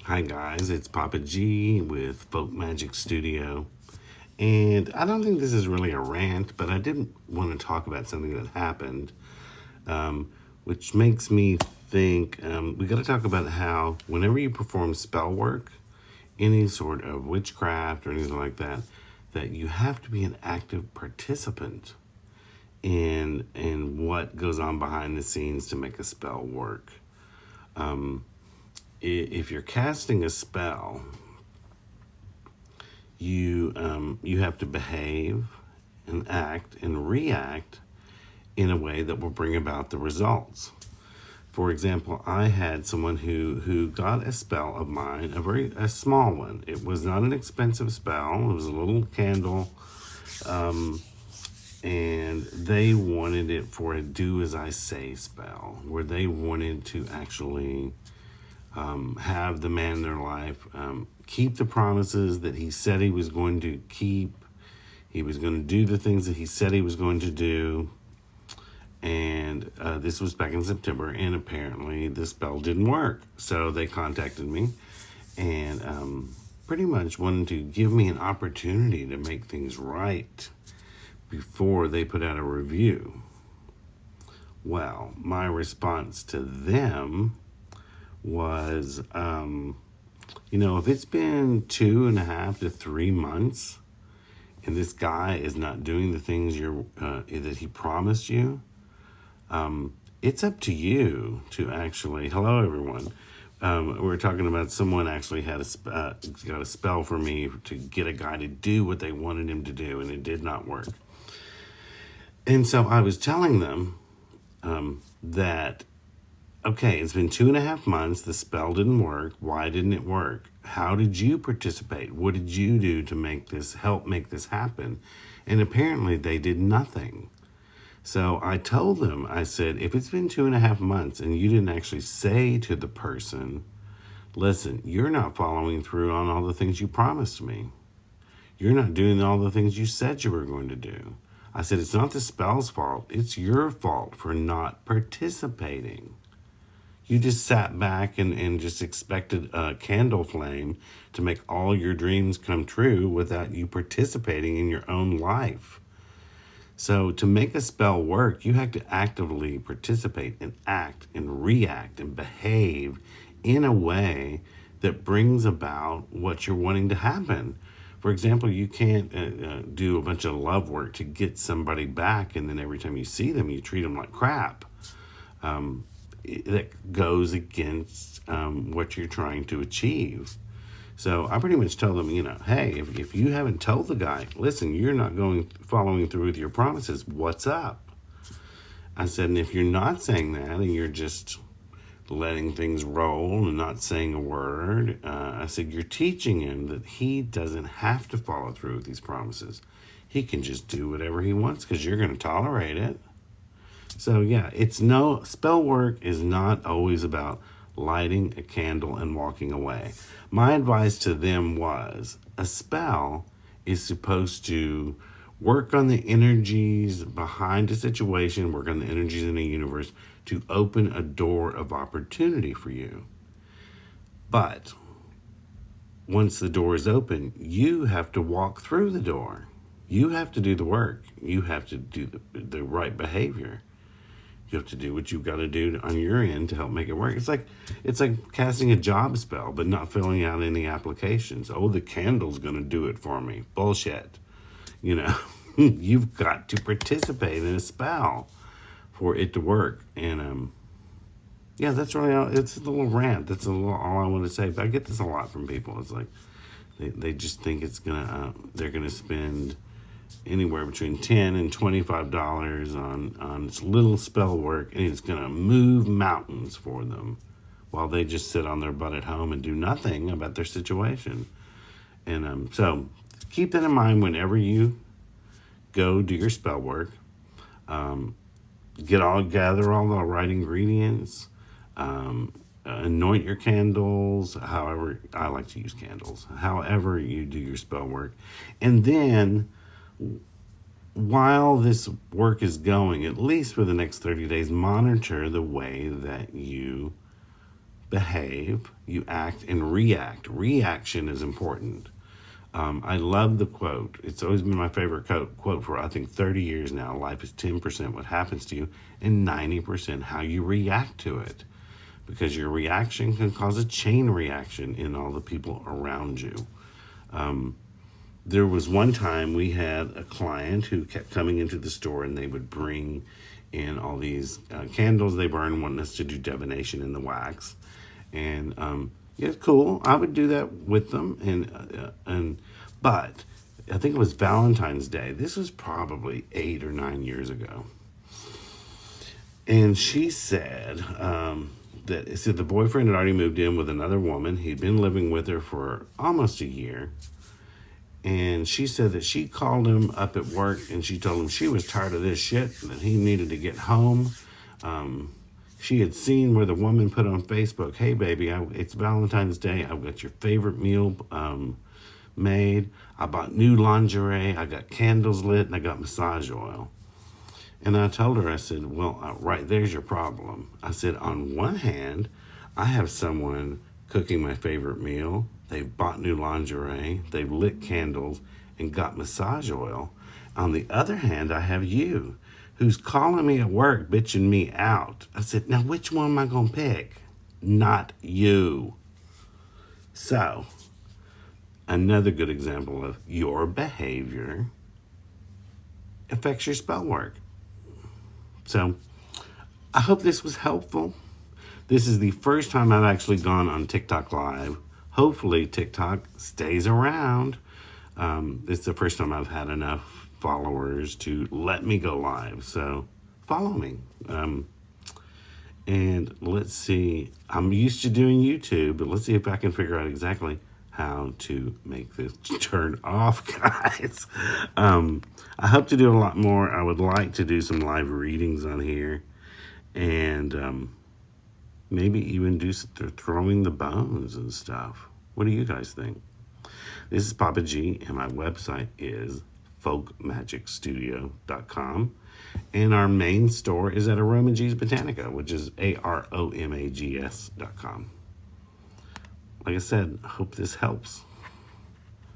Hi guys, it's Papa G with Folk Magic Studio. And I don't think this is really a rant, but I did want to talk about something that happened, which makes me think we got to talk about how whenever you perform spell work, any sort of witchcraft or anything like that, that you have to be an active participant in what goes on behind the scenes to make a spell work. If you're casting a spell, you have to behave and act and react in a way that will bring about the results. For example, I had someone who got a spell of mine, a small one. It was not an expensive spell. It was a little candle, and they wanted it for a do as I say spell, where they wanted to actually have the man in their life keep the promises that he said he was going to keep. He was going to do the things that he said he was going to do. And this was back in September, and apparently the spell didn't work. So they contacted me and pretty much wanted to give me an opportunity to make things right before they put out a review. Well, my response to them was, if it's been 2.5 to 3 months and this guy is not doing the things that he promised you, it's up to you to actually, hello everyone. We're talking about someone actually had got a spell for me to get a guy to do what they wanted him to do, and it did not work. And so I was telling them that, okay, it's been 2.5 months. The spell didn't work. Why didn't it work? How did you participate? What did you do to help make this happen? And apparently they did nothing. So I told them, I said, if it's been 2.5 months and you didn't actually say to the person, listen, you're not following through on all the things you promised me. You're not doing all the things you said you were going to do. I said, it's not the spell's fault. It's your fault for not participating. You just sat back and just expected a candle flame to make all your dreams come true without you participating in your own life. So to make a spell work, you have to actively participate and act and react and behave in a way that brings about what you're wanting to happen. For example, you can't do a bunch of love work to get somebody back, and then every time you see them, you treat them like crap. That goes against what you're trying to achieve. So I pretty much tell them, hey, if you haven't told the guy, listen, you're not following through with your promises, what's up? I said, and if you're not saying that and you're just letting things roll and not saying a word, I said, you're teaching him that he doesn't have to follow through with these promises. He can just do whatever he wants because you're going to tolerate it. So yeah, spell work is not always about lighting a candle and walking away. My advice to them was, a spell is supposed to work on the energies behind a situation, work on the energies in the universe to open a door of opportunity for you. But once the door is open, you have to walk through the door. You have to do the work. You have to do the right behavior. You have to do what you've got to do on your end to help make it work. It's like casting a job spell, but not filling out any applications. Oh, the candle's going to do it for me. Bullshit. You've got to participate in a spell for it to work. And yeah, that's really it's a little rant. That's all I want to say. But I get this a lot from people. It's like they just think they're gonna spend anywhere between $10 and $25 on this little spell work, and it's going to move mountains for them while they just sit on their butt at home and do nothing about their situation. And so keep that in mind whenever you go do your spell work. Gather all the right ingredients, anoint your candles, however, I like to use candles, however you do your spell work. And then while this work is going, at least for the next 30 days, monitor the way that you behave, you act, and react. Reaction is important. I love the quote. It's always been my favorite quote for, I think, 30 years now. Life is 10% what happens to you and 90% how you react to it. Because your reaction can cause a chain reaction in all the people around you. There was one time we had a client who kept coming into the store, and they would bring in all these candles they burn, wanting us to do divination in the wax. And yeah, it's cool. I would do that with them. But I think it was Valentine's Day. This was probably 8 or 9 years ago. And she said the boyfriend had already moved in with another woman. He'd been living with her for almost a year. And she said that she called him up at work and she told him she was tired of this shit, that he needed to get home. She had seen where the woman put on Facebook, "Hey, baby, it's Valentine's Day. I've got your favorite meal made. I bought new lingerie. I got candles lit, and I got massage oil." And I told her, I said, well, right there's your problem. I said, on one hand, I have someone cooking my favorite meal. They've bought new lingerie. They've lit candles and got massage oil. On the other hand, I have you, who's calling me at work, bitching me out. I said, now which one am I going to pick? Not you. So, another good example of your behavior affects your spell work. So, I hope this was helpful. This is the first time I've actually gone on TikTok Live. Hopefully, TikTok stays around. It's the first time I've had enough followers to let me go live. So, follow me. And let's see. I'm used to doing YouTube, but let's see if I can figure out exactly how to make this turn off, guys. I hope to do a lot more. I would like to do some live readings on here, and maybe even do throwing the bones and stuff. What do you guys think? This is Papa G, and my website is folkmagicstudio.com, and our main store is at Aromag's Botanica, which is AROMAGS.com. Like I said, I hope this helps.